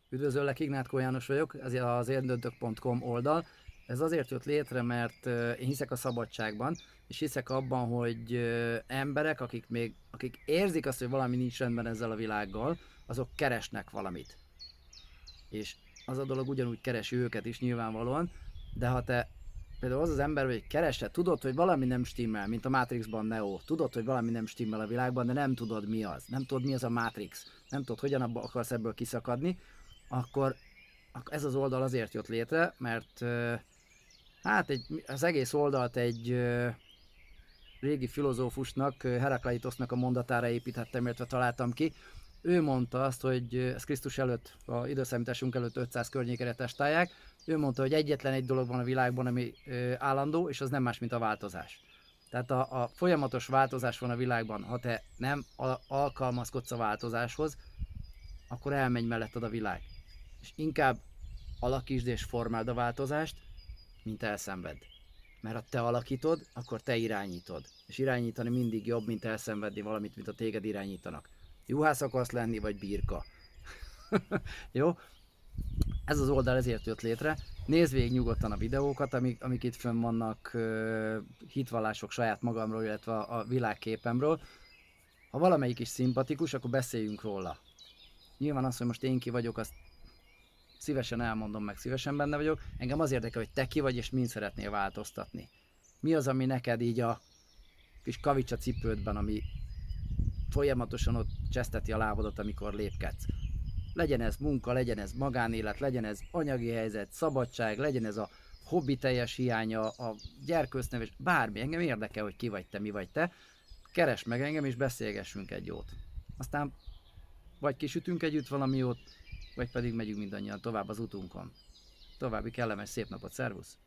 Üdvözöllek, Ignátko János vagyok, ez az éndöntök.com oldal. Ez azért jött létre, mert én hiszek a szabadságban, és hiszek abban, hogy emberek, akik érzik azt, hogy valami nincs rendben ezzel a világgal, azok keresnek valamit. És az a dolog ugyanúgy keresi őket is nyilvánvalóan, de ha te például az ember, hogy keresed, tudod, hogy valami nem stimmel, mint a Matrixban Neo, tudod, hogy valami nem stimmel a világban, de nem tudod mi az, nem tudod mi az a Matrix, nem tudod, hogyan akarsz ebből kiszakadni, akkor ez az oldal azért jött létre, mert az egész oldalt egy régi filozófusnak, Herakleitosnak a mondatára építettem, illetve találtam ki. Ő mondta azt, hogy ez Krisztus előtt, a időszámításunk előtt 500 környékére testálják. Ő mondta, hogy egyetlen egy dolog van a világban, ami állandó, és az nem más, mint a változás. Tehát a folyamatos változás van a világban. Ha te nem alkalmazkodsz a változáshoz, akkor elmegy melletted a világ. És inkább alakítsd és formáld a változást, mint elszenved. Mert ha te alakítod, akkor te irányítod. És irányítani mindig jobb, mint elszenvedni valamit, mint a téged irányítanak. Juhász akarsz lenni, vagy birka. Jó? Ez az oldal ezért jött létre. Nézd végig nyugodtan a videókat, amik itt fönn vannak, hitvallások saját magamról, illetve a világképemről. Ha valamelyik is szimpatikus, akkor beszéljünk róla. Nyilván az, hogy most én ki vagyok, azt szívesen elmondom, meg szívesen benne vagyok. Engem az érdekel, hogy te ki vagy, és mind szeretnél változtatni. Mi az, ami neked így a kis kavicsa cipődben, ami folyamatosan ott cseszteti a lábadat, amikor lépkedsz. Legyen ez munka, legyen ez magánélet, legyen ez anyagi helyzet, szabadság, legyen ez a hobbi teljes hiánya, a gyerkőcneves, bármi. Engem érdekel, hogy ki vagy te, mi vagy te. Keresd meg engem, és beszélgessünk egy jót. Aztán vagy kisütünk együtt valami jót, vagy pedig megyünk mindannyian tovább az utunkon. További kellemes szép napot, szervusz!